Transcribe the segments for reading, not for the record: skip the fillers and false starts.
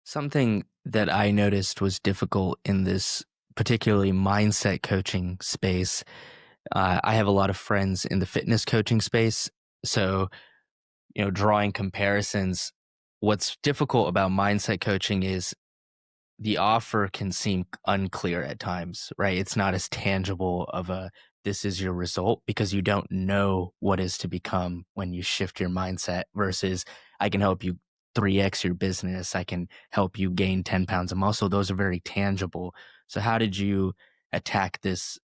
Something that I noticed was difficult in this particularly mindset coaching space. I have a lot of friends in the fitness coaching space. So, drawing comparisons, what's difficult about mindset coaching is the offer can seem unclear at times, right? It's not as tangible of a this is your result because you don't know what is to become when you shift your mindset versus I can help you 3x your business. I can help you gain 10 pounds of muscle. Those are very tangible. So, how did you attack this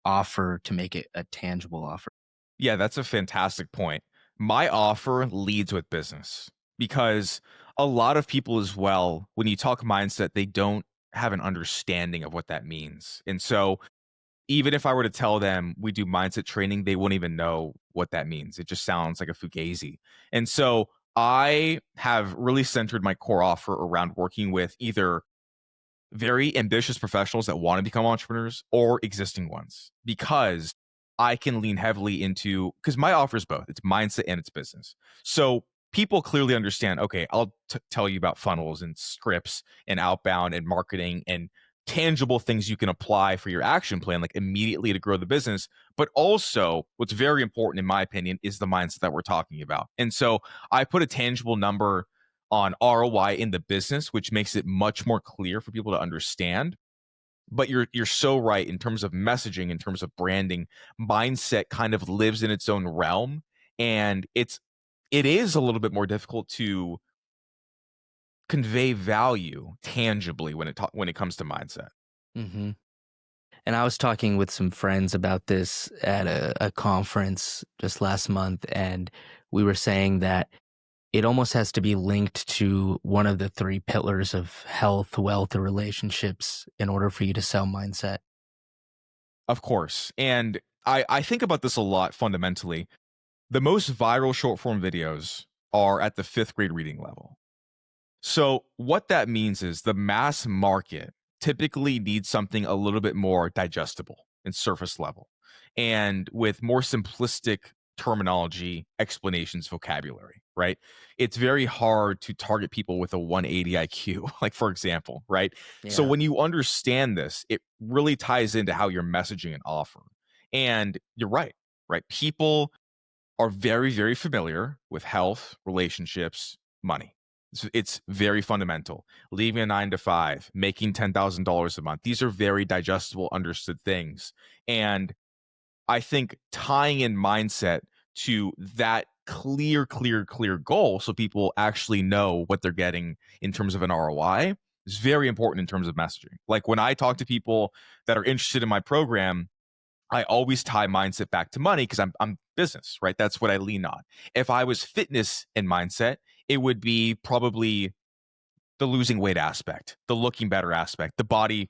offer to make it a tangible offer? Yeah, that's a fantastic point. My offer leads with business because a lot of people as well, when you talk mindset, they don't have an understanding of what that means. And so even if I were to tell them we do mindset training, they wouldn't even know what that means. It just sounds like a fugazi. And so I have really centered my core offer around working with either very ambitious professionals that want to become entrepreneurs or existing ones because I can lean heavily into because my offer is both it's mindset and it's business. So people clearly understand, okay, I'll tell you about funnels and scripts and outbound and marketing and tangible things you can apply for your action plan like immediately to grow the business, but also what's very important in my opinion is the mindset that we're talking about. And so I put a tangible number on ROI in the business, which makes it much more clear for people to understand. But you're so right in terms of messaging, in terms of branding, mindset kind of lives in its own realm, and it is a little bit more difficult to convey value tangibly when it comes to mindset. hmm And I was talking with some friends about this at a conference just last month, and we were saying that it almost has to be linked to one of the three pillars of health, wealth, or relationships in order for you to sell mindset. Of course, and I think about this a lot fundamentally. The most viral short form videos are at the fifth grade reading level. So, what that means is the mass market typically needs something a little bit more digestible and surface level, and with more simplistic terminology, explanations, vocabulary, right? It's very hard to target people with a 180 IQ, like for example, right? So, Yeah. when you understand this, it really ties into how you're messaging an offer. And you're right? People are very, very familiar with health, relationships, money. It's very fundamental. Leaving a 9 to 5, making $10,000 a month. These are very digestible, understood things. And I think tying in mindset to that clear goal so people actually know what they're getting in terms of an ROI is very important in terms of messaging. Like when I talk to people that are interested in my program, I always tie mindset back to money because I'm business, right? That's what I lean on. If I was fitness and mindset, it would be probably the losing weight aspect, the looking better aspect, the body,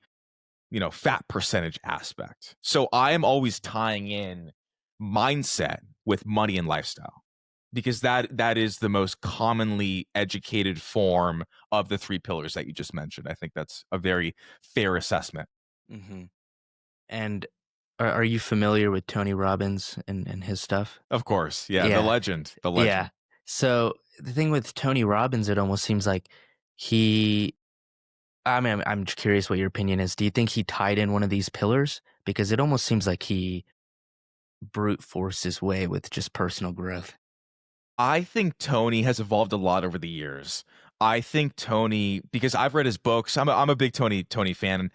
fat percentage aspect. So I am always tying in mindset with money and lifestyle because that is the most commonly educated form of the three pillars that you just mentioned. I think that's a very fair assessment. hmm And are you familiar with Tony Robbins and his stuff? Of course. Yeah, the Yeah. legend, the Yeah. legend. So the thing with Tony Robbins, it almost seems like he, I mean, I'm just curious what your opinion is. Do you think he tied in one of these pillars? Because it almost seems like he brute forced his way with just personal growth. I think Tony has evolved a lot over the years. I think Tony, because I've read his books, I'm a big Tony fan.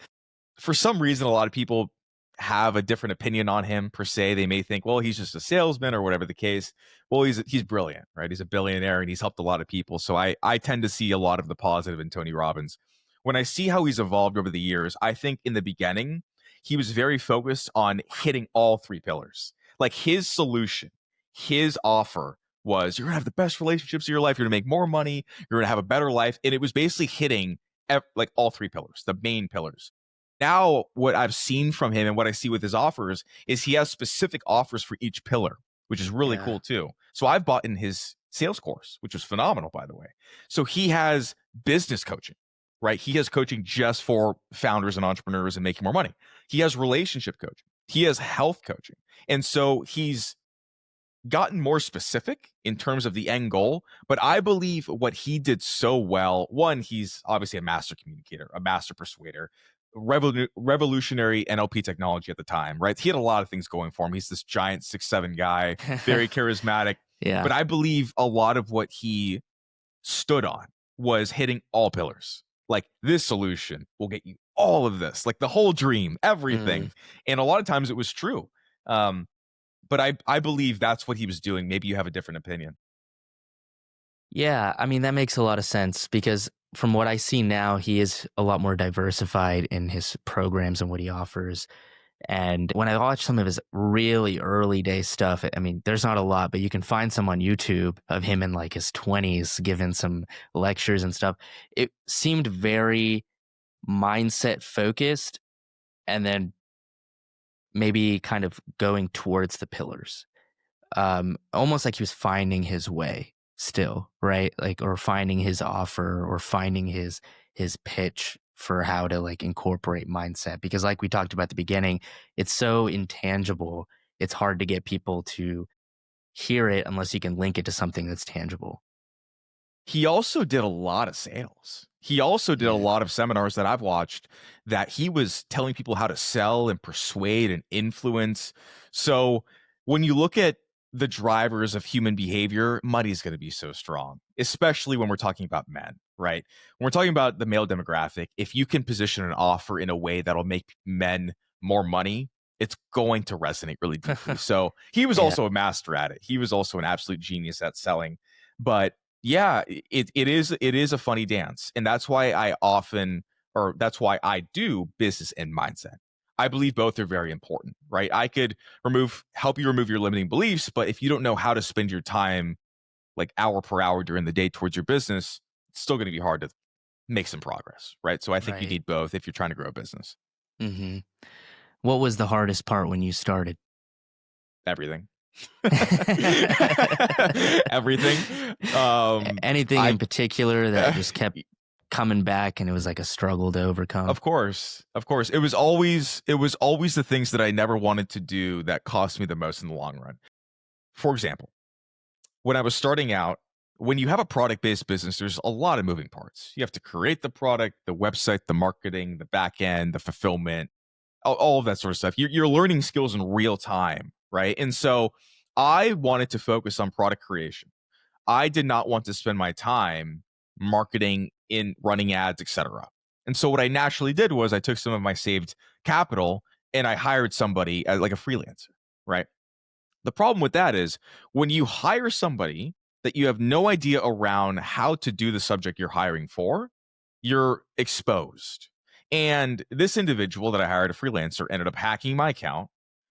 For some reason, a lot of people have a different opinion on him per se. They may think, well, he's just a salesman or whatever the case. Well, he's brilliant, right? He's a billionaire and he's helped a lot of people. So I tend to see a lot of the positive in Tony Robbins. When I see how he's evolved over the years, I think in the beginning, he was very focused on hitting all three pillars. Like his solution, his offer was you're gonna have the best relationships of your life, you're gonna make more money, you're gonna have a better life. And it was basically hitting like all three pillars, the main pillars. Now, what I've seen from him and what I see with his offers is he has specific offers for each pillar, which is really Yeah. cool too. So I've bought in his sales course, which is phenomenal, by the way. So he has business coaching, right? He has coaching just for founders and entrepreneurs and making more money. He has relationship coaching. He has health coaching. And so he's gotten more specific in terms of the end goal, but I believe what he did so well, one, he's obviously a master communicator, a master persuader, revolutionary NLP technology at the time, right? He had a lot of things going for him. He's this giant 6'7" guy, very charismatic. Yeah. But I believe a lot of what he stood on was hitting all pillars. Like, this solution will get you all of this, like the whole dream, Mm. everything. And a lot of times it was true. Um, but I believe that's what he was doing. Maybe you have a different opinion. Yeah, I mean, that makes a lot of sense because from what I see now, he is a lot more diversified in his programs and what he offers. And when I watch some of his really early day stuff, I mean, there's not a lot, but you can find some on YouTube of him in like his 20s giving some lectures and stuff. It seemed very mindset focused and then maybe kind of going towards the pillars. Almost like he was finding his way still, right? Like, or finding his offer or finding his pitch for how to like incorporate mindset. Because like we talked about at the beginning, it's so intangible. It's hard to get people to hear it unless you can link it to something that's tangible. He also did a lot of sales. He also did a Yeah. lot of seminars that I've watched that he was telling people how to sell and persuade and influence. So when you look at the drivers of human behavior, money is going to be so strong, especially when we're talking about men, right? When we're talking about the male demographic, if you can position an offer in a way that'll make men more money, it's going to resonate really deeply. So he was Yeah. also a master at it. He was also an absolute genius at selling. But yeah, it is a funny dance, and that's why that's why I do business and mindset. I believe both are very important, right? I could help you remove your limiting beliefs, but if you don't know how to spend your time like hour per hour during the day towards your business, it's still going to be hard to make some progress, right? So I think you Right. need both if you're trying to grow a business. Hmm. What was the hardest part when you started? Everything. Everything. Anything in I particular that just kept coming back and it was like a struggle to overcome? Of course. Of course. It was always the things that I never wanted to do that cost me the most in the long run. For example, when I was starting out, when you have a product-based business, there's a lot of moving parts. You have to create the product, the website, the marketing, the back end, the fulfillment, all of that sort of stuff. You're learning skills in real time, right? And so I wanted to focus on product creation. I did not want to spend my time marketing in running ads, etc. And so what I naturally did was I took some of my saved capital and I hired somebody as like a freelancer, right? The problem with that is when you hire somebody that you have no idea around how to do the subject you're hiring for, you're exposed. And this individual that I hired, a freelancer, ended up hacking my account.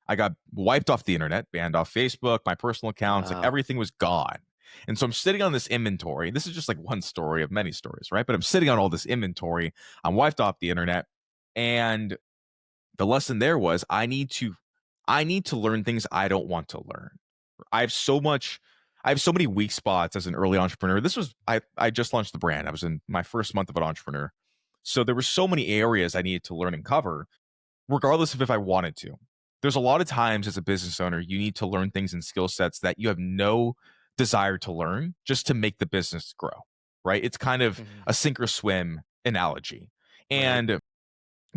I got wiped off the internet, banned off Facebook, my personal accounts, like Wow. everything was gone. And so I'm sitting on this inventory. This is just like one story of many stories, right? But I'm sitting on all this inventory. I'm wiped off the internet. And the lesson there was I need to learn things I don't want to learn. I have so much I have so many weak spots as an early entrepreneur. I just launched the brand. I was in my first month of an entrepreneur. So there were so many areas I needed to learn and cover, regardless of if I wanted to. There's a lot of times as a business owner, you need to learn things and skill sets that you have no desire to learn just to make the business grow, right? It's kind of Mhm. a sink or swim analogy. Right. And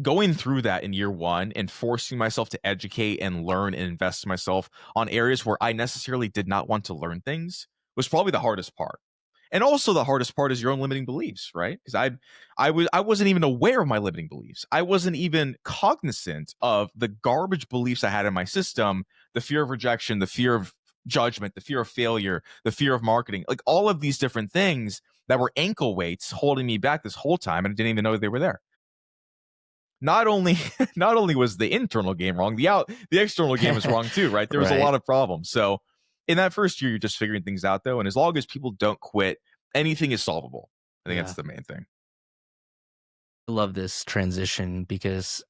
going through that in year one and forcing myself to educate and learn and invest in myself on areas where I necessarily did not want to learn things was probably the hardest part. And also the hardest part is your own limiting beliefs, right? Because I wasn't even aware of my limiting beliefs. I wasn't even cognizant of the garbage beliefs I had in my system, the fear of rejection, the fear of judgment, the fear of failure, the fear of marketing, like all of these different things that were ankle weights holding me back this whole time, and I didn't even know they were there. Not only not only was the internal game wrong, the external game was wrong too, right? There was a Right. lot of problems. So in that first year, you're just figuring things out though, and as long as people don't quit, anything is solvable. I think that's Yeah. the main thing. I love this transition because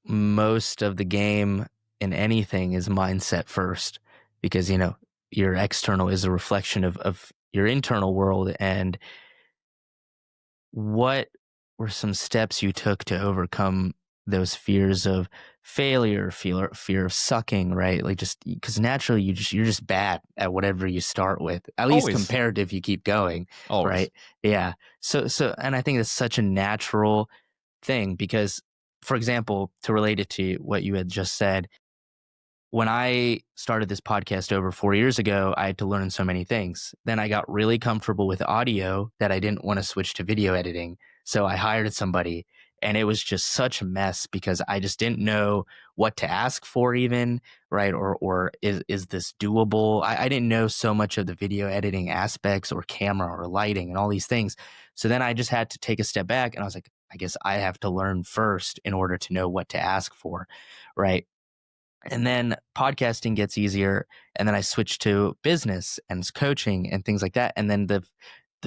most of the game in anything is mindset first because your external is a reflection of your internal world. And what were some steps you took to overcome those fears of failure, fear of sucking, right? Like just because naturally you're just bad at whatever you start with, at least Always, compared to if you keep going, always. right? Yeah. And I think it's such a natural thing because, for example, to relate it to what you had just said, when I started this podcast over 4 years ago, I had to learn so many things. Then I got really comfortable with audio that I didn't want to switch to video editing. So I hired somebody and it was just such a mess because I just didn't know what to ask for even, right? Or is this doable? I didn't know so much of the video editing aspects or camera or lighting and all these things. So then I just had to take a step back and I was like, I guess I have to learn first in order to know what to ask for, right? And then podcasting gets easier. And then I switched to business and coaching and things like that. And then the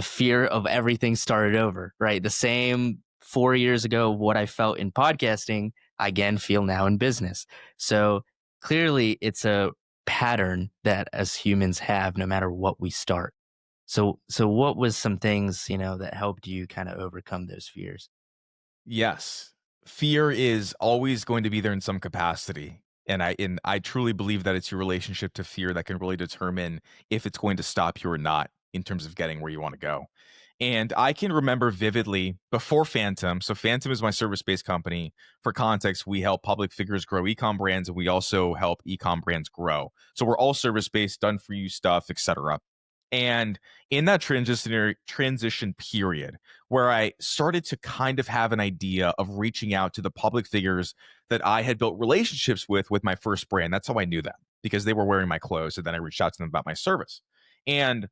fear of everything started over, right? The same 4 years ago, what I felt in podcasting, I again feel now in business. So clearly it's a pattern that as humans have no matter what we start. So what was some things, that helped you kind of overcome those fears? Yes. Fear is always going to be there in some capacity. And I truly believe that it's your relationship to fear that can really determine if it's going to stop you or not in terms of getting where you want to go. And I can remember vividly before Phantom. So Phantom is my service-based company. For context, we help public figures grow ecom brands, and we also help ecom brands grow. So we're all service-based, done for you stuff, etc. And in that transition period, where I started to kind of have an idea of reaching out to the public figures that I had built relationships with my first brand. That's how I knew them, because they were wearing my clothes. And then I reached out to them about my service. And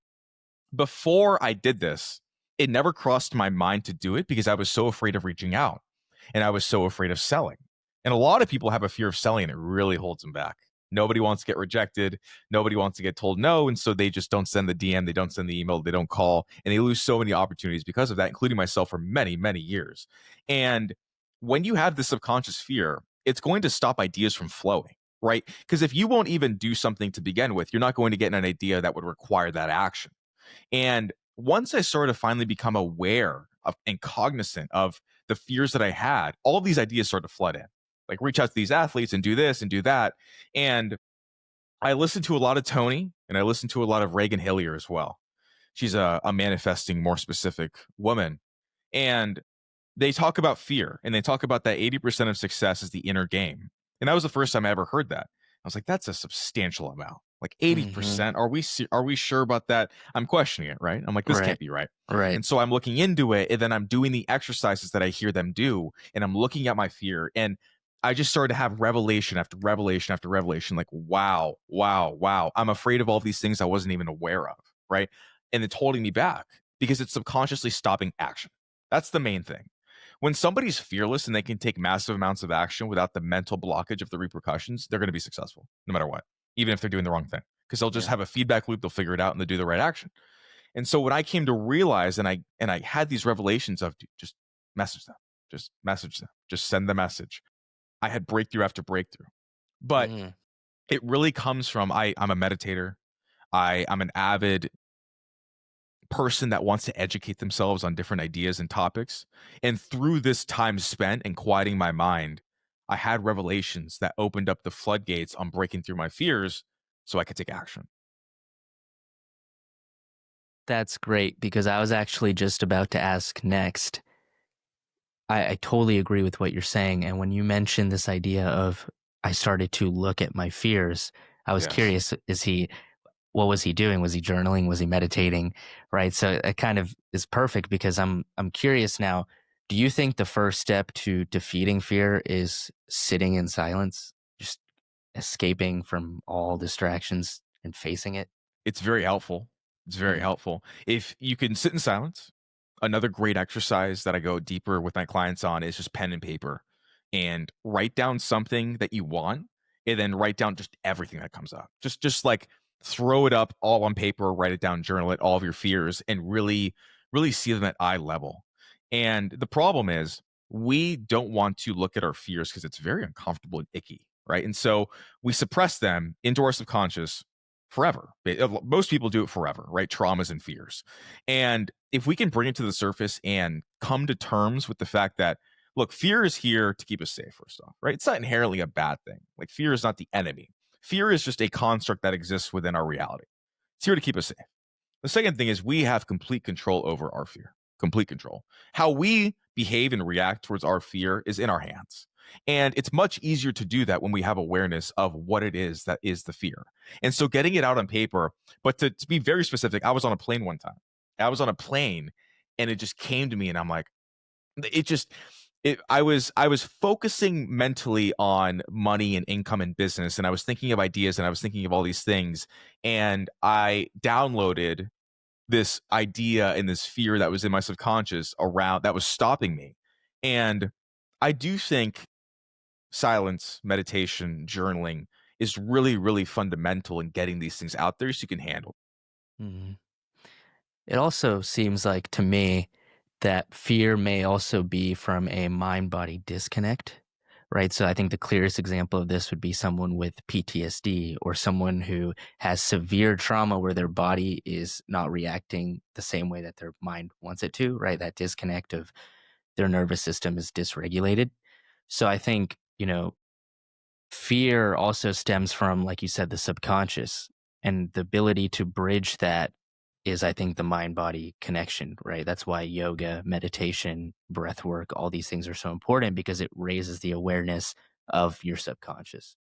before I did this, it never crossed my mind to do it because I was so afraid of reaching out and I was so afraid of selling. And a lot of people have a fear of selling and it really holds them back. Nobody wants to get rejected. Nobody wants to get told no. And so they just don't send the DM, they don't send the email, they don't call, and they lose so many opportunities because of that, including myself for many, many years. And when you have this subconscious fear, it's going to stop ideas from flowing, right? Because if you won't even do something to begin with, you're not going to get an idea that would require that action. And once I started to finally become aware of and cognizant of the fears that I had, all of these ideas started to flood in. Like reach out to these athletes and do this and do that. And I listened to a lot of Tony and I listened to a lot of Reagan Hillier as well. She's a manifesting, more specific woman. And they talk about fear and they talk about that 80% of success is the inner game. And that was the first time I ever heard that. I was like, that's a substantial amount. Like Hmm. 80%. Are we sure about that? I'm questioning it, right? I'm like, this Right. can't be right. Right. And so I'm looking into it and then I'm doing the exercises that I hear them do and I'm looking at my fear and I just started to have revelation after revelation after revelation like wow, wow, wow. I'm afraid of all these things I wasn't even aware of, right? And it's holding me back because it's subconsciously stopping action. That's the main thing. When somebody's fearless and they can take massive amounts of action without the mental blockage of the repercussions, they're going to be successful no matter what, even if they're doing the wrong thing, because they'll just Yeah. have a feedback loop. They'll figure it out and they'll do the right action. And so when I came to realize and I had these revelations of dude, just message them, just send the message. I had breakthrough after breakthrough. But Mhm. it really comes from I'm a meditator. I'm an avid person that wants to educate themselves on different ideas and topics. And through this time spent and quieting my mind, I had revelations that opened up the floodgates on breaking through my fears so I could take action. That's great because I was actually just about to ask next. I totally agree with what you're saying. And when you mentioned this idea of I started to look at my fears, I was Yes. curious, what was he doing? Was he journaling? Was he meditating? Right. So it kind of is perfect because I'm curious now. Do you think the first step to defeating fear is sitting in silence, just escaping from all distractions and facing it? It's very helpful. It's very Mm. helpful. If you can sit in silence, another great exercise that I go deeper with my clients on is just pen and paper and write down something that you want and then write down just everything that comes up. Just like throw it up all on paper, write it down, journal it, all of your fears and really see them at eye level. And the problem is we don't want to look at our fears because it's very uncomfortable and icky, right? And so we suppress them into our subconscious forever. Most people do it forever, right? Traumas and fears. And if we can bring it to the surface and come to terms with the fact that Look, fear is here to keep us safe, first off, right? It's not inherently a bad thing. Like, fear is not the enemy. Fear is just a construct that exists within our reality. It's here to keep us safe. The second thing is we have complete control over our fear, complete control. How we behave and react towards our fear is in our hands. And it's much easier to do that when we have awareness of what it is that is the fear. And so getting it out on paper, but to be very specific, I was on a plane one time. I was on a plane and it just came to me and I'm like, it just I was focusing mentally on money and income and business, and I was thinking of ideas and I was thinking of all these things, and I downloaded this idea and this fear that was in my subconscious around that was stopping me. And I do think silence, meditation, journaling is really, really fundamental in getting these things out there so you can handle. Mhm. It also seems like to me that fear may also be from a mind body disconnect, right? So I think the clearest example of this would be someone with PTSD or someone who has severe trauma where their body is not reacting the same way that their mind wants it to, right? That disconnect of their nervous system is dysregulated. So I think, fear also stems from, like you said, the subconscious, and the ability to bridge that is, I think, the mind body connection, right? That's why yoga, meditation, breath work, all these things are so important because it raises the awareness of your subconscious.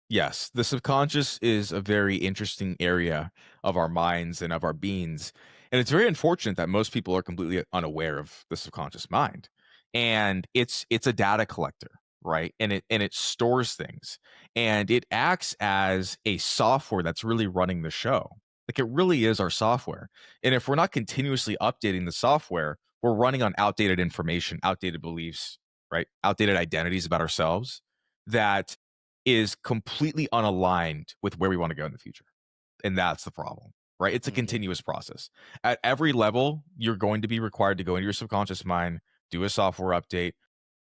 Yes, the subconscious is a very interesting area of our minds and of our beings. And it's very unfortunate that most people are completely unaware of the subconscious mind. And it's a data collector, right? And it stores things. And it acts as a software that's really running the show. Like, it really is our software. And if we're not continuously updating the software, we're running on outdated information, outdated beliefs, right? Outdated identities about ourselves that is completely unaligned with where we want to go in the future. And that's the problem, right? It's a Mhm. continuous process. At every level, you're going to be required to go into your subconscious mind, do a software update,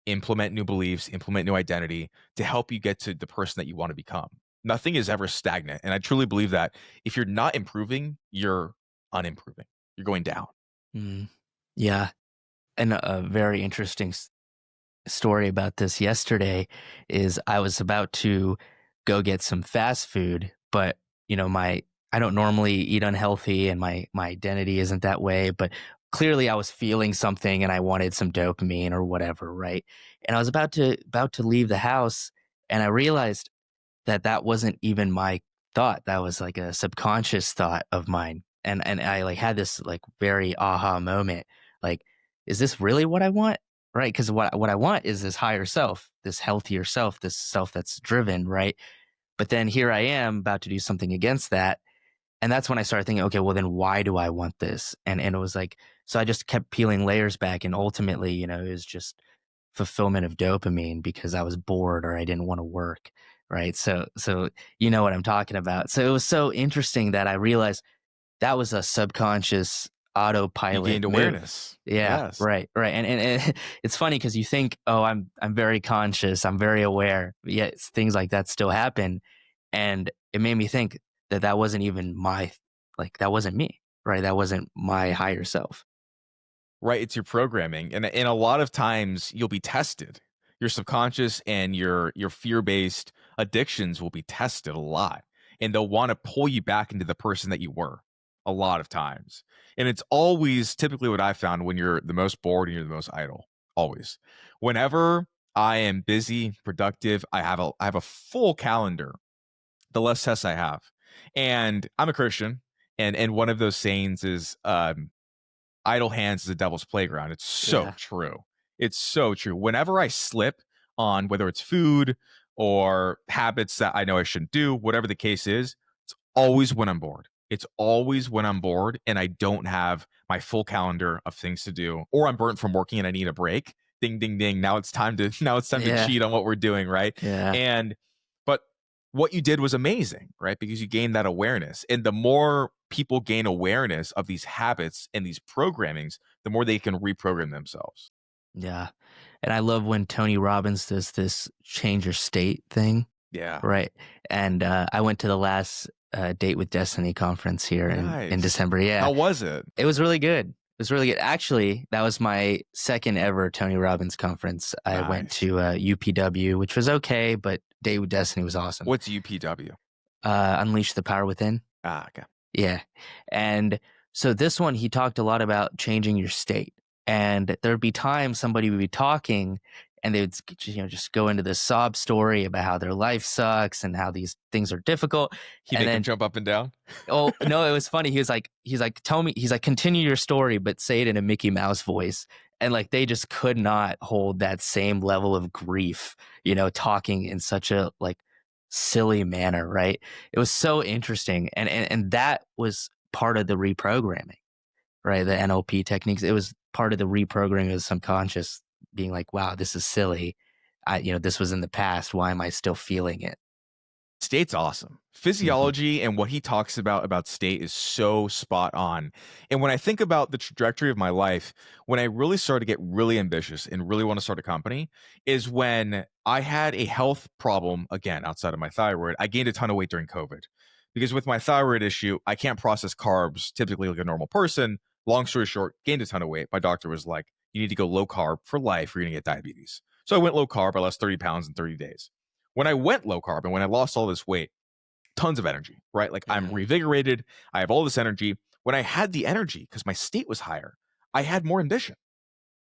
implement new beliefs, implement new identity to help you get to the person that you want to become. Nothing is ever stagnant. And I truly believe that if you're not improving, you're unimproving. You're going down. Mm. Yeah. And a very interesting story about this yesterday is I was about to go get some fast food, but my I don't normally eat unhealthy and my identity isn't that way, but clearly I was feeling something and I wanted some dopamine or whatever, right? And I was about to leave the house and I realized that that wasn't even my thought. That was like a subconscious thought of mine. And I like had this like very aha moment. Like, is this really what I want? Right? Because what I want is this higher self, this healthier self, this self that's driven, right? But then here I am about to do something against that. And that's when I started thinking, okay, well then why do I want this? And it was like, so I just kept peeling layers back and ultimately, it was just fulfillment of dopamine because I was bored or I didn't want to work, right? So you know what I'm talking about. So it was so interesting that I realized that was a subconscious You autopilot gained move. awareness. Yeah, Yes. right, right. And it's funny because you think, oh, I'm very conscious, I'm very aware, but yet things like that still happen, and it made me think that that wasn't even my, like that wasn't me, right? That wasn't my higher self. Right, it's your programming, and a lot of times you'll be tested. Your subconscious and your fear-based addictions will be tested a lot, and they'll wanna pull you back into the person that you were a lot of times, and it's always typically what I found when you're the most bored and you're the most idle, always. Whenever I am busy, productive, I have a full calendar, the less tests I have, and I'm a Christian, and one of those sayings is, idle hands is a devil's playground. It's so Yeah, true. It's so true. Whenever I slip on whether it's food or habits that I know I shouldn't do, whatever the case is, it's always when I'm bored. It's always when I'm bored and I don't have my full calendar of things to do, or I'm burnt from working and I need a break. Ding, ding, ding. Now it's time to now it's time to yeah, cheat on what we're doing, right? yeah, And but what you did was amazing, right? Because you gained that awareness. And the more people gain awareness of these habits and these programmings, the more they can reprogram themselves. yeah. And I love when Tony Robbins does this change your state thing. Yeah. Right, and, I went to the last, Date with Destiny conference here in Nice. December, yeah. How was it? It was really good. was really good. Actually, that was my second ever Tony Robbins conference. I went Nice. to UPW, which was okay, but Day with Destiny was awesome. What's UPW? Unleash the Power Within. Ah, okay. Yeah. And so this one, he talked a lot about changing your state. And there'd be times somebody would be talking and they would, just go into this sob story about how their life sucks and how these things are difficult. He And make him then, jump up and down. oh, no, it was funny. Tell me, he's like, continue your story, but say it in a Mickey Mouse voice. And like, they just could not hold that same level of grief, talking in such a like silly manner, right? It was so interesting. And that was part of the reprogramming, right? The NLP techniques. It was part of the reprogramming of the subconscious being like, wow, this is silly. This was in the past. Why am I still feeling it? State's awesome. Hmm. Physiology and what he talks about state is so spot on. And when I think about the trajectory of my life, when I really started to get really ambitious and really want to start a company, is when I had a health problem again outside of my thyroid. I gained a ton of weight during COVID because with my thyroid issue, I can't process carbs typically like a normal person. Long story short, gained a ton of weight. My doctor was like, you need to go low carb for life or you're going to get diabetes. So I went low carb. I lost 30 pounds in 30 days. When I went low carb and when I lost all this weight, tons of energy, right? Like I'm Hmm. revigorated. I have all this energy. When I had the energy, because my state was higher, I had more ambition.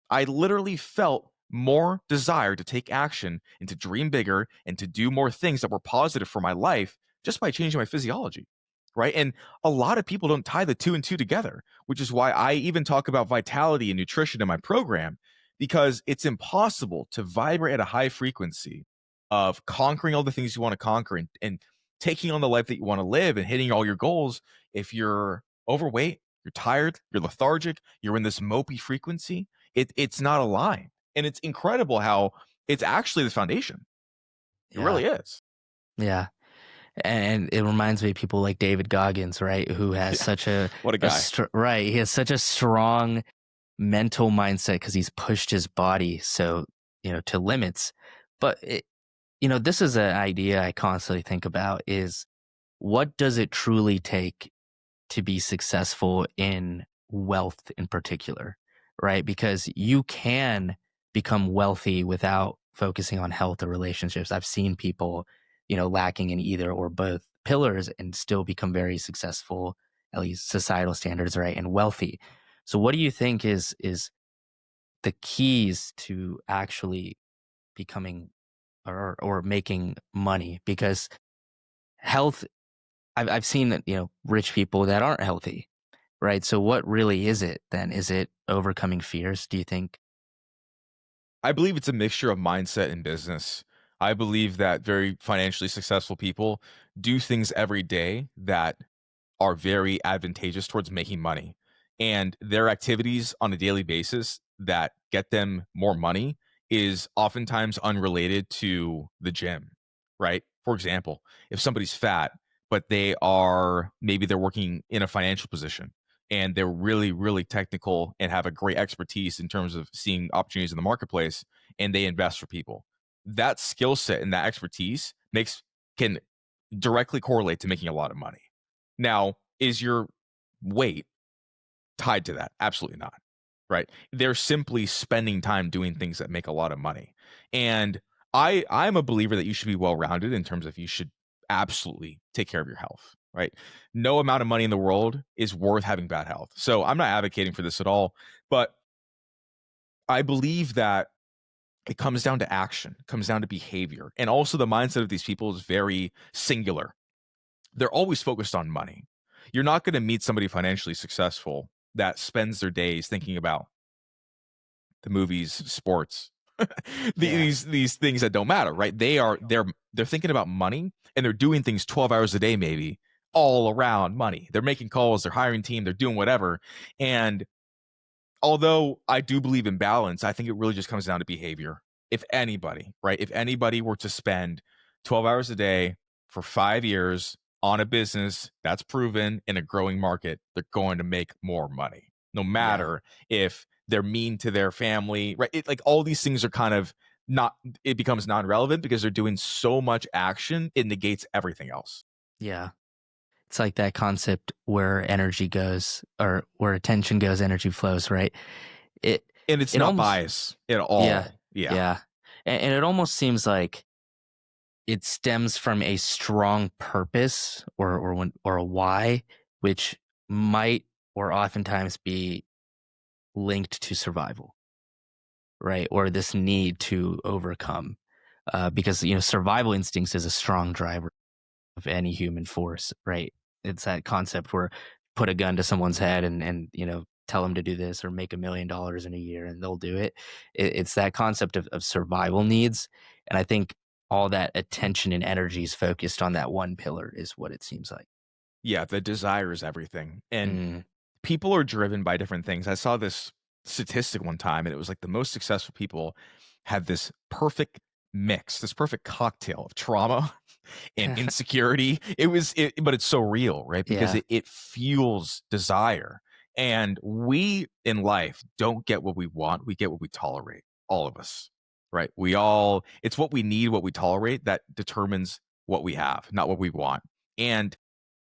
I literally felt more desire to take action and to dream bigger and to do more things that were positive for my life just by changing my physiology. Right. And a lot of people don't tie the two and two together, which is why I even talk about vitality and nutrition in my program, because it's impossible to vibrate at a high frequency of conquering all the things you want to conquer and taking on the life that you want to live and hitting all your goals if you're overweight, you're tired, you're lethargic, you're in this mopey frequency. It's not aligned. And it's incredible how it's actually the foundation. It Yeah. really is. Yeah. And it reminds me of people like David Goggins, right? Who has Yeah. such What a guy. right. He has such a strong mental mindset because he's pushed his body to limits. But this is an idea I constantly think about is what does it truly take to be successful in wealth in particular, right? Because you can become wealthy without focusing on health or relationships. I've seen people, lacking in either or both pillars and still become very successful, at least societal standards, right? And wealthy. So what do you think is the keys to actually becoming or making money? Because health, I've seen that, rich people that aren't healthy. Right. So what really is it then? Is it overcoming fears, do you think? I believe it's a mixture of mindset and business. I believe that very financially successful people do things every day that are very advantageous towards making money. And their activities on a daily basis that get them more money is oftentimes unrelated to the gym, right? For example, if somebody's fat, but maybe they're working in a financial position and they're really, really technical and have a great expertise in terms of seeing opportunities in the marketplace and they invest for people. That skill set and that expertise can directly correlate to making a lot of money. Now, is your weight tied to that? Absolutely not. Right? They're simply spending time doing things that make a lot of money. And I'm a believer that you should be well-rounded in terms of you should absolutely take care of your health, right? No amount of money in the world is worth having bad health. So I'm not advocating for this at all, but I believe that it comes down to action, comes down to behavior. And also the mindset of these people is very singular. They're always focused on money. You're not going to meet somebody financially successful that spends their days thinking about the movies, sports, Yeah. these things that don't matter, right? They're thinking about money and they're doing things 12 hours a day, maybe all around money. They're making calls, they're hiring team, they're doing whatever. And although I do believe in balance, I think it really just comes down to behavior. If anybody, right? If anybody were to spend 12 hours a day for 5 years on a business that's proven in a growing market, they're going to make more money, no Yeah. matter if they're mean to their family, right? Like all these things are kind of not, it becomes non relevant because they're doing so much action, it negates everything else. Yeah. It's like that concept where energy goes, or where attention goes, energy flows, right? It And it's it not almost bias at yeah, all. Yeah. yeah. And it almost seems like it stems from a strong purpose or a why, which might or oftentimes be linked to survival, right? Or this need to overcome, because survival instincts is a strong driver of any human force, right? It's that concept where put a gun to someone's head and tell them to do this or make $1 million in a year and they'll do it. It's that concept of survival needs, and I think all that attention and energy is focused on that one pillar, is what it seems like. Yeah, the desire is everything. And Mm. people are driven by different things. I saw this statistic one time, and it was like the most successful people had this perfect mix, this perfect cocktail of trauma and insecurity. But it's so real, right? Because Yeah. it fuels desire. And we in life don't get what we want, we get what we tolerate. All of us, right? It's what we need, what we tolerate that determines what we have, not what we want. And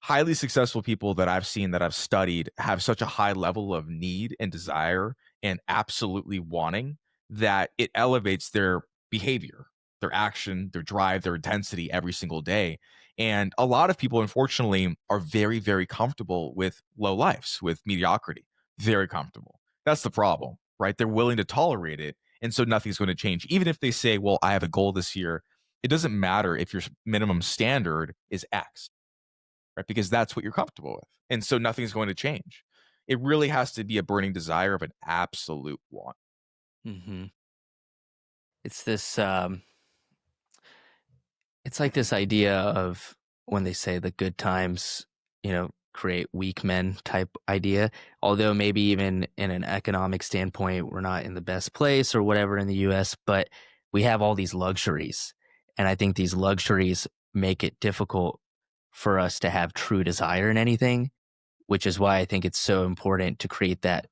highly successful people that I've seen, that I've studied, have such a high level of need and desire and absolutely wanting that it elevates their behavior, their action, their drive, their intensity every single day. And a lot of people, unfortunately, are very, very comfortable with low lives, with mediocrity, very comfortable. That's the problem, right? They're willing to tolerate it. And so nothing's going to change. Even if they say, well, I have a goal this year, it doesn't matter if your minimum standard is X, right? Because that's what you're comfortable with. And so nothing's going to change. It really has to be a burning desire of an absolute want. Hmm. It's this. It's like this idea of when they say the good times, create weak men type idea. Although maybe even in an economic standpoint, we're not in the best place or whatever in the US, but we have all these luxuries. And I think these luxuries make it difficult for us to have true desire in anything, which is why I think it's so important to create that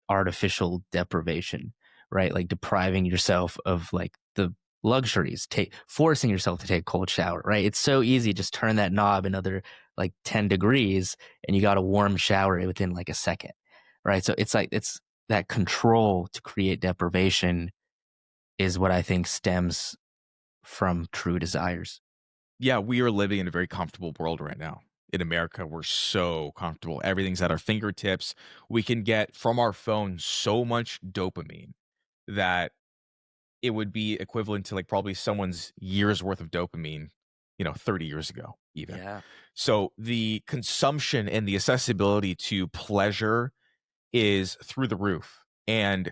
artificial deprivation, right? Like depriving yourself of like the luxuries, forcing yourself to take a cold shower, right? It's so easy. Just turn that knob another like 10 degrees and you got a warm shower within like a second, right? So it's that control to create deprivation is what I think stems from true desires. Yeah, we are living in a very comfortable world right now. In America, we're so comfortable. Everything's at our fingertips. We can get from our phone so much dopamine that it would be equivalent to like probably someone's year's worth of dopamine, 30 years ago, even. Yeah. So the consumption and the accessibility to pleasure is through the roof. And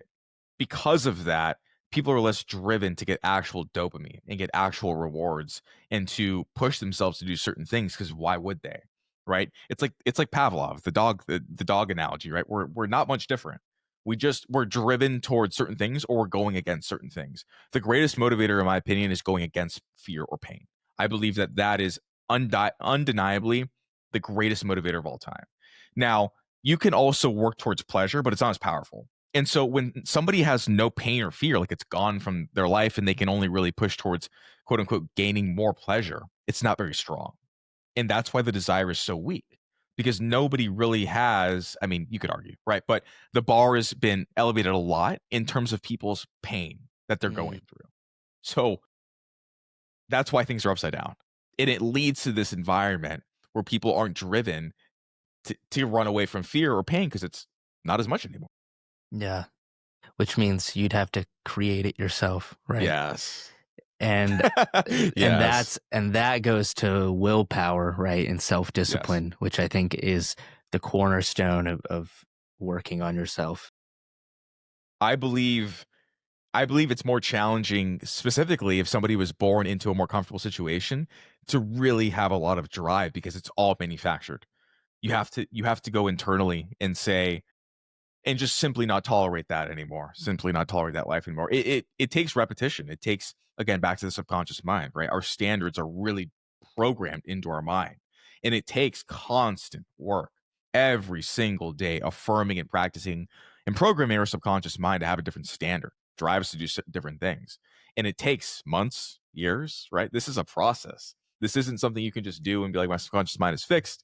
because of that, people are less driven to get actual dopamine and get actual rewards and to push themselves to do certain things, because why would they? Right? It's like Pavlov, the dog analogy, right? We're not much different. We're driven towards certain things or we're going against certain things. The greatest motivator, in my opinion, is going against fear or pain. I believe that is undeniably the greatest motivator of all time. Now, you can also work towards pleasure, but it's not as powerful. And so when somebody has no pain or fear, like it's gone from their life and they can only really push towards quote unquote gaining more pleasure, it's not very strong. And that's why the desire is so weak, because nobody really has, I mean, you could argue, right? But the bar has been elevated a lot in terms of people's pain that they're Mm. going through. So that's why things are upside down. And it leads to this environment where people aren't driven to run away from fear or pain because it's not as much anymore. Yeah. Which means you'd have to create it yourself, right? Yes. And Yes. that goes to willpower, right? And Yes. self-discipline, which I think is the cornerstone of working on yourself. I believe I believe it's more challenging, specifically if somebody was born into a more comfortable situation, to really have a lot of drive because it's all manufactured. You have to go internally and say, and just simply not tolerate that anymore. Simply not tolerate that life anymore. It takes repetition. It takes, again, back to the subconscious mind, right? Our standards are really programmed into our mind. And it takes constant work every single day, affirming and practicing and programming our subconscious mind to have a different standard, drives to do different things. And it takes months, years, right? This is a process. This isn't something you can just do and be like, my subconscious mind is fixed.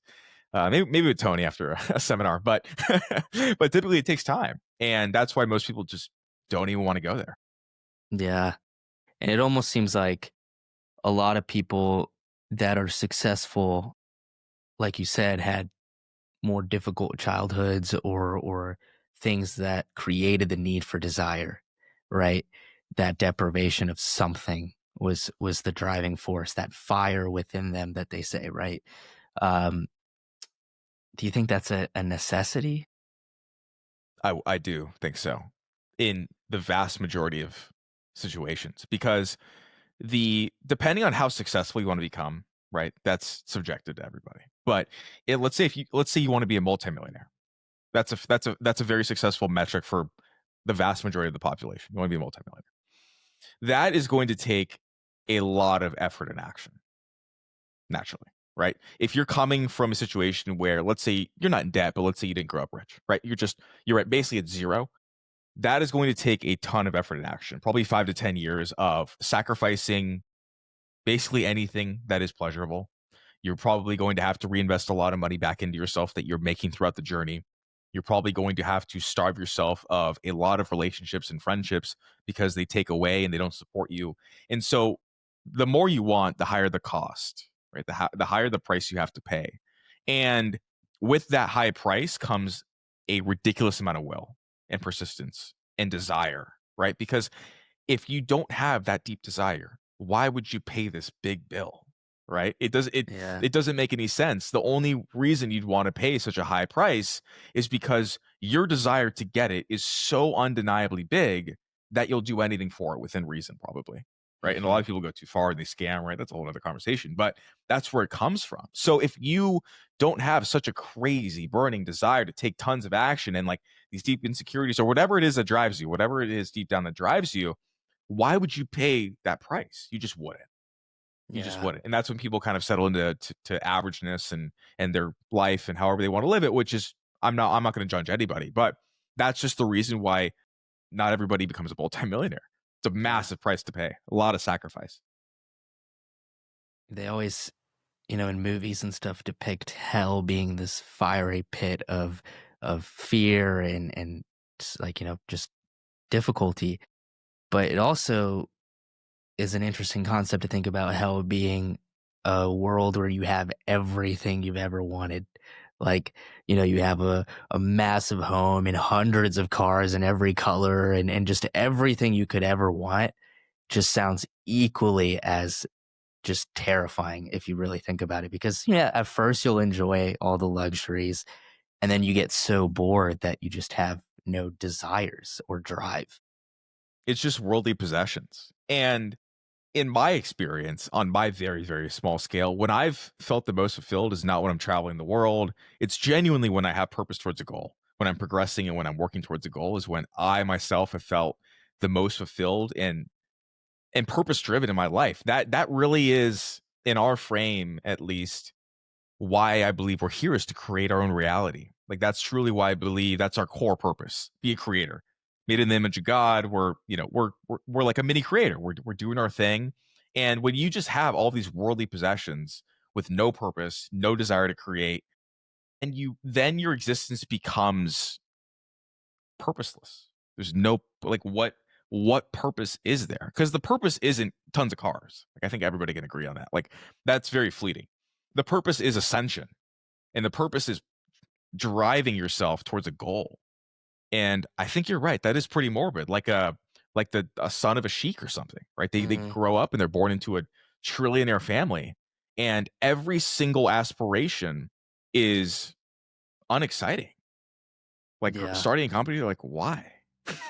Maybe with Tony after a seminar, but but typically it takes time, and that's why most people just don't even want to go there. Yeah. And it almost seems like a lot of people that are successful, like you said, had more difficult childhoods or things that created the need for desire, right? That deprivation of something was the driving force, that fire within them that they say, right? Um, do you think that's a necessity? I do think so, in the vast majority of situations, because depending on how successful you want to become, right? That's subjective to everybody. But let's say you want to be a multimillionaire. That's a very successful metric for the vast majority of the population. You want to be a multimillionaire. That is going to take a lot of effort and action, naturally, right? If you're coming from a situation where, let's say you're not in debt, but let's say you didn't grow up rich, right? You're at basically at zero. That is going to take a ton of effort and action, probably 5 to 10 years of sacrificing basically anything that is pleasurable. You're probably going to have to reinvest a lot of money back into yourself that you're making throughout the journey. You're probably going to have to starve yourself of a lot of relationships and friendships because they take away and they don't support you. And so the more you want, the higher the cost, right? The higher the price you have to pay. And with that high price comes a ridiculous amount of will and persistence and desire, right? Because if you don't have that deep desire, why would you pay this big bill? Right? Yeah. It doesn't make any sense. The only reason you'd want to pay such a high price is because your desire to get it is so undeniably big that you'll do anything for it within reason, probably. Right. And a lot Hmm. of people go too far and they scam, right? That's a whole other conversation. But that's where it comes from. So if you don't have such a crazy burning desire to take tons of action and like these deep insecurities or whatever it is that drives you, whatever it is deep down that drives you, why would you pay that price? You just wouldn't. You just Yeah. wouldn't. And that's when people kind of settle into to averageness and their life and however they want to live it, which is I'm not going to judge anybody, but that's just the reason why not everybody becomes a multimillionaire. It's a Yeah. massive price to pay, a lot of sacrifice. They always, in movies and stuff depict hell being this fiery pit of fear and like, just difficulty. But it also is an interesting concept to think about hell being a world where you have everything you've ever wanted. Like, you have a massive home and hundreds of cars in every color and just everything you could ever want just sounds equally as just terrifying if you really think about it. Because, yeah, at first you'll enjoy all the luxuries and then you get so bored that you just have no desires or drive. It's just worldly possessions. And in my experience, on my very, very small scale, when I've felt the most fulfilled is not when I'm traveling the world. It's genuinely when I have purpose towards a goal. When I'm progressing and when I'm working towards a goal is when I myself have felt the most fulfilled and purpose driven in my life. That really is, in our frame at least, why I believe we're here, is to create our own reality. Like that's truly why I believe that's our core purpose. Be a creator. Made in the image of God. We're like a mini creator. We're doing our thing. And when you just have all these worldly possessions with no purpose, no desire to create, and then your existence becomes purposeless. There's no like what purpose is there? Because the purpose isn't tons of cars. Like I think everybody can agree on that. Like that's very fleeting. The purpose is ascension, and the purpose is driving yourself towards a goal. And I think you're right. That is pretty morbid. Like the a son of a sheik or something, right? They Mhm. grow up and they're born into a trillionaire family, and every single aspiration is unexciting. Like Yeah. starting a company, you're like, why?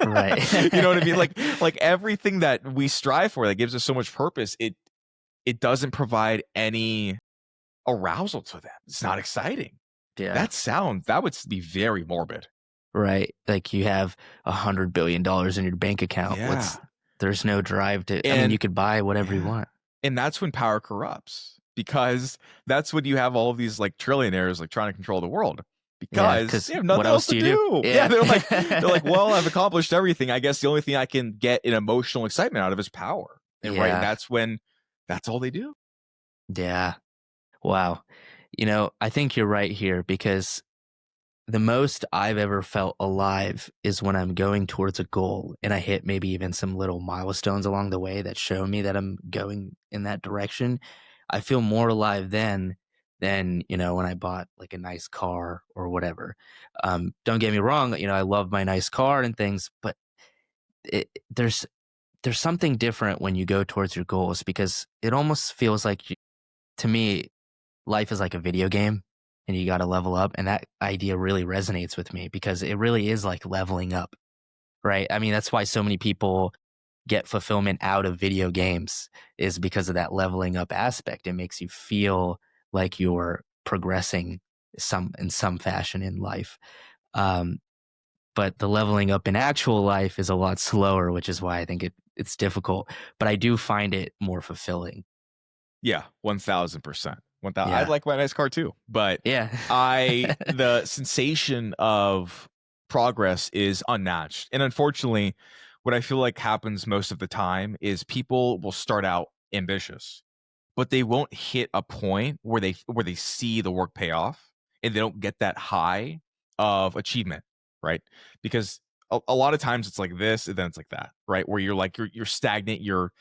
Right. You know what I mean? Like everything that we strive for that gives us so much purpose, it doesn't provide any arousal to them. It's not exciting. Yeah. That would be very morbid. Right. Like you have $100 billion in your bank account. Yeah. There's no drive to, I mean, you And could buy whatever you yeah. want. And that's when power corrupts, because that's when you have all of these like trillionaires like trying to control the world Yeah. because Cause they have what nothing else else to do you do? do. Yeah, Yeah. they're like, well, I've accomplished everything. I guess the only thing I can get an emotional excitement out of is power. And right, and Yeah. that's when that's all they do. Yeah. Wow. I think you're right here because the most I've ever felt alive is when I'm going towards a goal and I hit maybe even some little milestones along the way that show me that I'm going in that direction. I feel more alive then than, when I bought like a nice car or whatever. Don't get me wrong, I love my nice car and things, but it, there's something different when you go towards your goals because it almost feels like to me life is like a video game and you got to level up. And that idea really resonates with me because it really is like leveling up, right? I mean, that's why so many people get fulfillment out of video games is because of that leveling up aspect. It makes you feel like you're progressing in some fashion in life. Um, but the leveling up in actual life is a lot slower, which is why I think it's difficult. But I do find it more fulfilling. Yeah, 1000%. 1000. I Yeah. like my nice car too, but Yeah. the sensation of progress is unmatched. And unfortunately, what I feel like happens most of the time is people will start out ambitious, but they won't hit a point where they see the work pay off and they don't get that high of achievement, right? Because a lot of times it's like this and then it's like that, right? Where you're stagnant, you're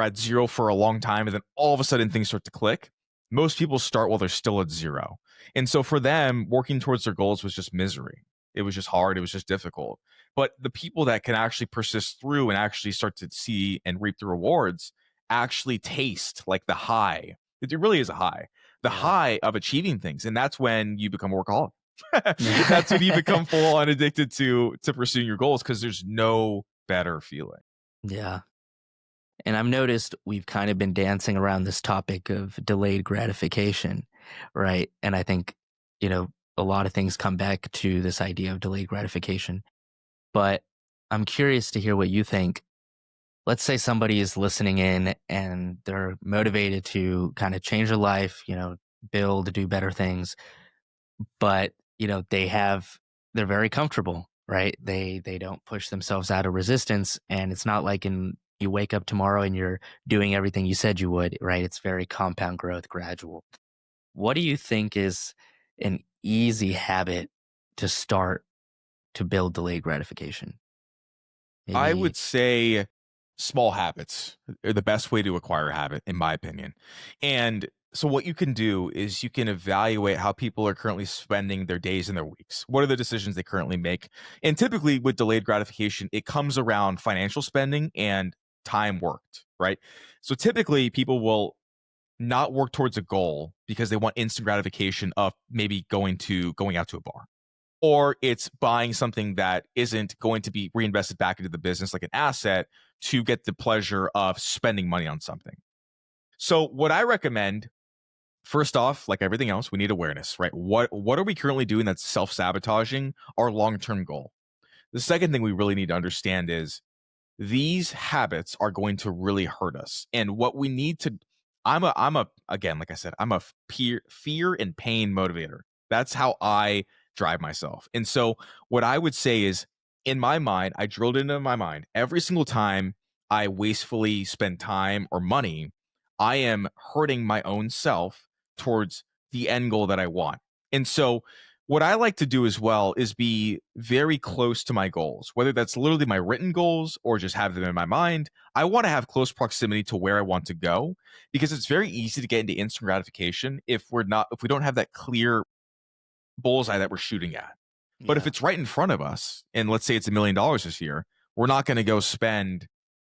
at zero for a long time and then all of a sudden things start to click. Most people start while they're still at zero. And so for them, working towards their goals was just misery. It was just hard, it was just difficult. But the people that can actually persist through and actually start to see and reap the rewards actually taste like the high. It really is a high. The Yeah. high of achieving things. And that's when you become a workaholic. That's when you become full on addicted to pursuing your goals because there's no better feeling. Yeah. And I've noticed we've kind of been dancing around this topic of delayed gratification, right? And I think, a lot of things come back to this idea of delayed gratification. But I'm curious to hear what you think. Let's say somebody is listening in and they're motivated to kind of change their life, build, do better things, but they're very comfortable, right? They don't push themselves out of resistance, and it's not like you wake up tomorrow and you're doing everything you said you would, right? It's very compound growth, gradual. What do you think is an easy habit to start to build delayed gratification? I Maybe. would say small habits are the best way to acquire a habit, in my opinion. And so, what you can do is you can evaluate how people are currently spending their days and their weeks. What are the decisions they currently make? And typically, with delayed gratification, it comes around financial spending and time worked, right? So, typically, people will not work towards a goal because they want instant gratification of maybe going out to a bar, or it's buying something that isn't going to be reinvested back into the business like an asset to get the pleasure of spending money on something. So what I recommend, first off, like everything else, we need awareness, right? What are we currently doing that's self-sabotaging our long-term goal? The second thing we really need to understand is these habits are going to really hurt us. And what we need to I'm a again, like I said, I'm a fear and pain motivator. That's how I drive myself. And so what I would say is in my mind, I drilled into my mind every single time I wastefully spend time or money, I am hurting my own self towards the end goal that I want. And so what I like to do as well is be very close to my goals, whether that's literally my written goals or just have them in my mind. I want to have close proximity to where I want to go because it's very easy to get into instant gratification if we don't have that clear bullseye that we're shooting at. But if Yeah. it's right in front of us, and let's say it's $1 million this year, we're not going to go spend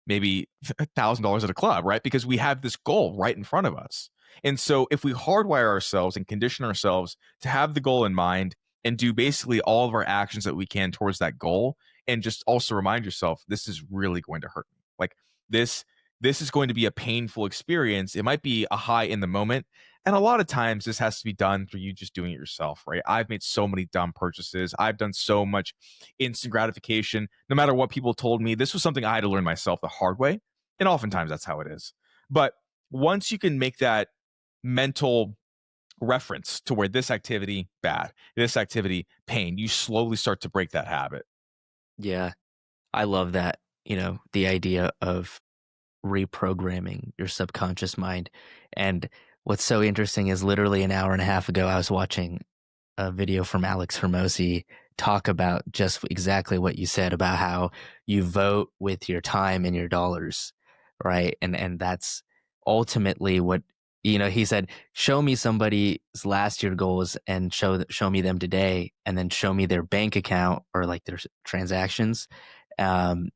maybe $1,000 at a club, right? Because we have this goal right in front of us. And so if we hardwire ourselves and condition ourselves to have the goal in mind and do basically all of our actions that we can towards that goal, and just also remind yourself, this is really going to hurt me. Like this, this is going to be a painful experience. It might be a high in the moment. And a lot of times this has to be done through you just doing it yourself, right? I've made so many dumb purchases. I've done so much instant gratification. No matter what people told me, this was something I had to learn myself the hard way. And oftentimes that's how it is. But once you can make that mental reference to where this activity bad, this activity pain, you slowly start to break that habit. Yeah. I love that, the idea of reprogramming your subconscious mind. And What's so interesting is literally an hour and a half ago, I was watching a video from Alex Hermosi talk about just exactly what you said about how you vote with your time and your dollars, right? And that's ultimately what he said, show me somebody's last year goals and show me them today, and then show me their bank account or like their transactions. Um,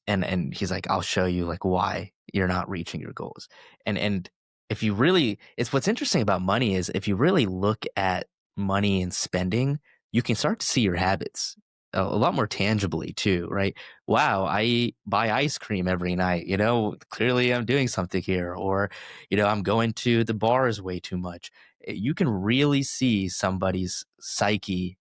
and he's like, I'll show you like why you're not reaching your goals. And if you really, it's what's interesting about money is if you really look at money and spending, you can start to see your habits a lot more tangibly too, right? Wow, I buy ice cream every night, clearly I'm doing something here. Or I'm going to the bars way too much. You can really see somebody's psychology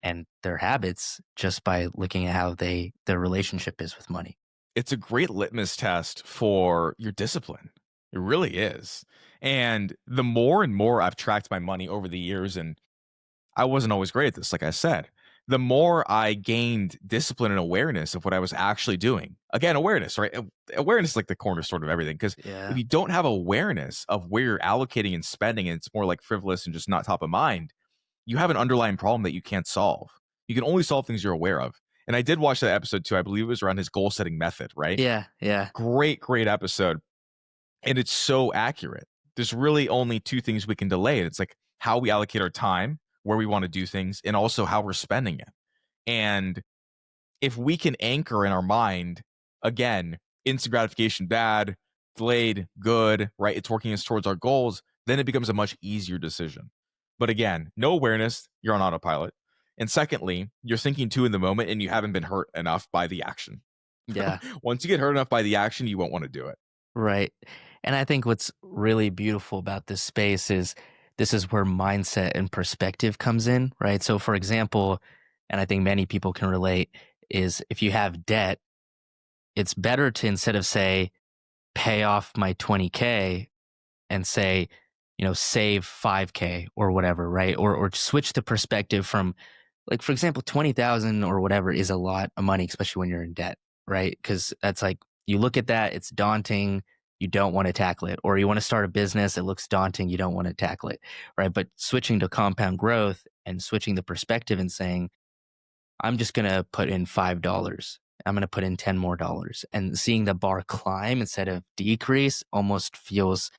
and their habits just by looking at how their relationship is with money. It's a great litmus test for your discipline. It really is. And the more and more I've tracked my money over the years, and I wasn't always great at this, like I said, the more I gained discipline and awareness of what I was actually doing. Again, awareness, right? Awareness is like the cornerstone of everything. Because if Yeah. you don't have awareness of where you're allocating and spending, and it's more like frivolous and just not top of mind, you have an underlying problem that you can't solve. You can only solve things you're aware of. And I did watch that episode too. I believe it was around his goal setting method, right? Yeah. Yeah. Great, great episode. And it's so accurate. There's really only two things we can delay. And it's like how we allocate our time, where we want to do things, and also how we're spending it. And if we can anchor in our mind, again, instant gratification bad, delayed good, right? It's working us towards our goals, then it becomes a much easier decision. But again, no awareness, you're on autopilot. And secondly, you're thinking too in the moment and you haven't been hurt enough by the action. Yeah. Once you get hurt enough by the action, you won't want to do it. Right. And I think what's really beautiful about this space is this is where mindset and perspective comes in, right? So for example, and I think many people can relate, is if you have debt, it's better to, instead of say pay off my 20K, and say, save 5K or whatever, right? Or switch the perspective from, like, for example, 20,000 or whatever is a lot of money, especially when you're in debt, right? Because that's like, you look at that, it's daunting. You don't want to tackle it. Or you want to start a business, it looks daunting. You don't want to tackle it, right? But switching to compound growth and switching the perspective and saying, I'm just going to put in $5. I'm going to put in 10 more dollars, and seeing the bar climb instead of decrease almost feels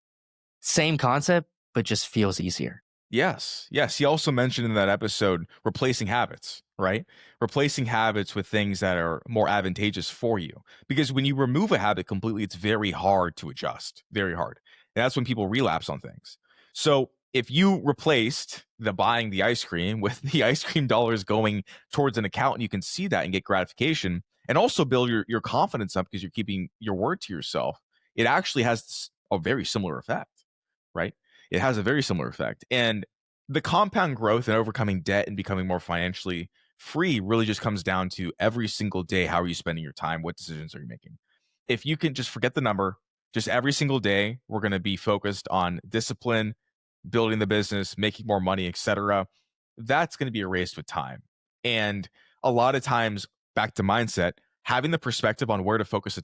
same concept, but just feels easier. Yes. Yes. He also mentioned in that episode replacing habits, right? Replacing habits with things that are more advantageous for you. Because when you remove a habit completely, it's very hard to adjust, very hard. And that's when people relapse on things. So if you replaced the buying the ice cream with the ice cream dollars going towards an account, and you can see that and get gratification and also build your confidence up because you're keeping your word to yourself, it actually has a very similar effect, right? It has a very similar effect. And the compound growth and overcoming debt and becoming more financially free really just comes down to every single day. How are you spending your time? What decisions are you making? If you can just forget the number, just every single day, we're going to be focused on discipline, building the business, making more money, etc. That's going to be erased with time. And a lot of times, back to mindset, having the perspective on where to focus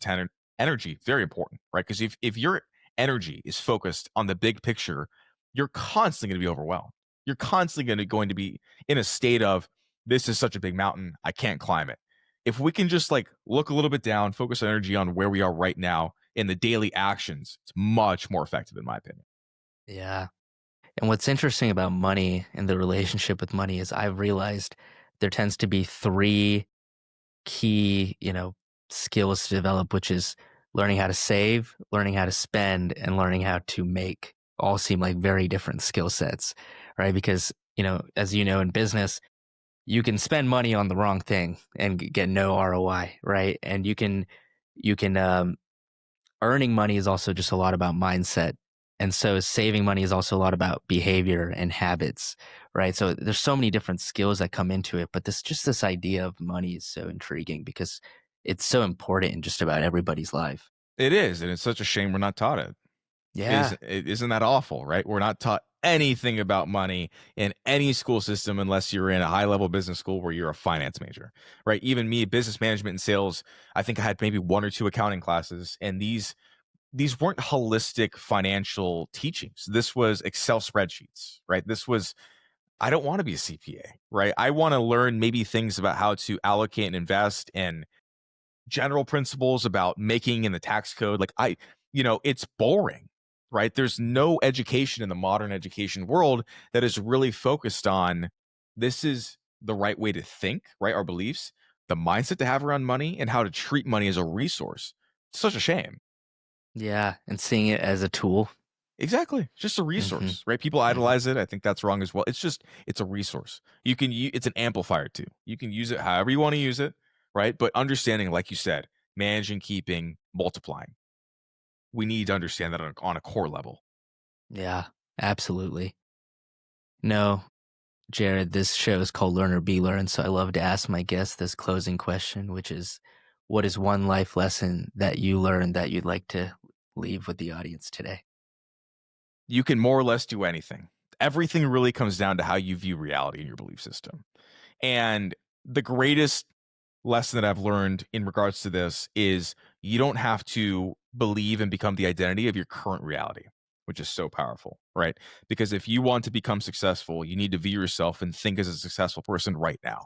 energy, very important, right? Because if your energy is focused on the big picture, you're constantly going to be overwhelmed. You're constantly going to be in a state of, this is such a big mountain, I can't climb it. If we can just like look a little bit down, focus our energy on where we are right now in the daily actions, it's much more effective, in my opinion. Yeah. And what's interesting about money and the relationship with money is I've realized there tends to be three key, skills to develop, which is learning how to save, learning how to spend, and learning how to make. All seem like very different skill sets, right? Because, as you know, in business, you can spend money on the wrong thing and get no ROI, right? And earning money is also just a lot about mindset. And so saving money is also a lot about behavior and habits, right? So there's so many different skills that come into it, but this idea of money is so intriguing because it's so important in just about everybody's life. It is, and it's such a shame we're not taught it. Yeah. Isn't that awful, right? We're not taught anything about money in any school system unless you're in a high level business school where you're a finance major, right? Even me, business management and sales, I think I had maybe one or two accounting classes, and these these weren't holistic financial teachings. This was Excel spreadsheets, right? This was, I don't want to be a CPA, right? I want to learn maybe things about how to allocate and invest and general principles about making in the tax code. Like it's boring, right? There's no education in the modern education world that is really focused on this is the right way to think, right? Our beliefs, the mindset to have around money, and how to treat money as a resource. It's such a shame. Yeah, and seeing it as a tool. Exactly. It's just a Mhm, resource, right? People mhm. idolize it. I think that's wrong as well. It's a resource. It's an amplifier too. You can use it however you want to use it, right? But understanding, like you said, managing, keeping, multiplying. We need to understand that on a core level. Yeah, absolutely. No, Jared, this show is called Learn or Be Learned, so I love to ask my guests this closing question, which is, what is one life lesson that you learned that you'd like to leave with the audience today? You can more or less do anything. Everything really comes down to how you view reality in your belief system. And the greatest lesson that I've learned in regards to this is you don't have to believe and become the identity of your current reality, which is so powerful, right? Because if you want to become successful, you need to view yourself and think as a successful person right now.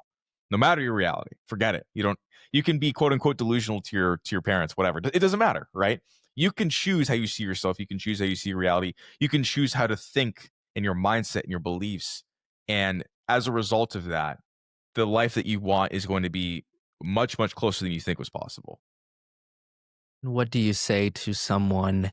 No matter your reality, forget it. You can be quote unquote delusional to your parents, whatever. It doesn't matter, right? You can choose how you see yourself, you can choose how you see reality, you can choose how to think in your mindset and your beliefs. And as a result of that, the life that you want is going to be much, much closer than you think was possible. What do you say to someone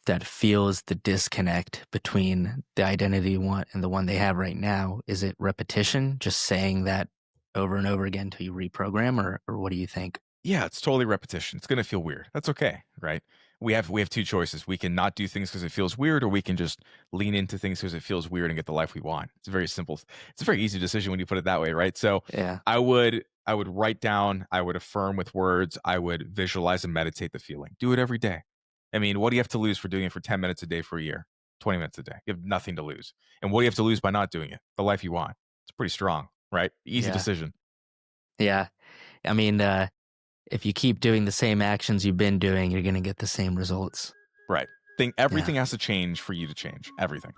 that feels the disconnect between the identity you want and the one they have right now? Is it repetition, just saying that over and over again until you reprogram, or what do you think? Yeah, it's totally repetition. It's going to feel weird. That's okay, right? We have two choices. We can not do things because it feels weird, or we can just lean into things because it feels weird and get the life we want. It's a very simple. It's a very easy decision when you put it that way, right? So Yeah, I would write down, I would affirm with words, I would visualize and meditate the feeling. Do it every day. I mean, what do you have to lose for doing it for 10 minutes a day for a year? 20 minutes a day. You have nothing to lose. And what do you have to lose by not doing it? The life you want. It's pretty strong, right? Easy yeah, decision. yeah. I mean, if you keep doing the same actions you've been doing, you're going to get the same results. Right. Think Yeah. everything has to change for you to change. Everything.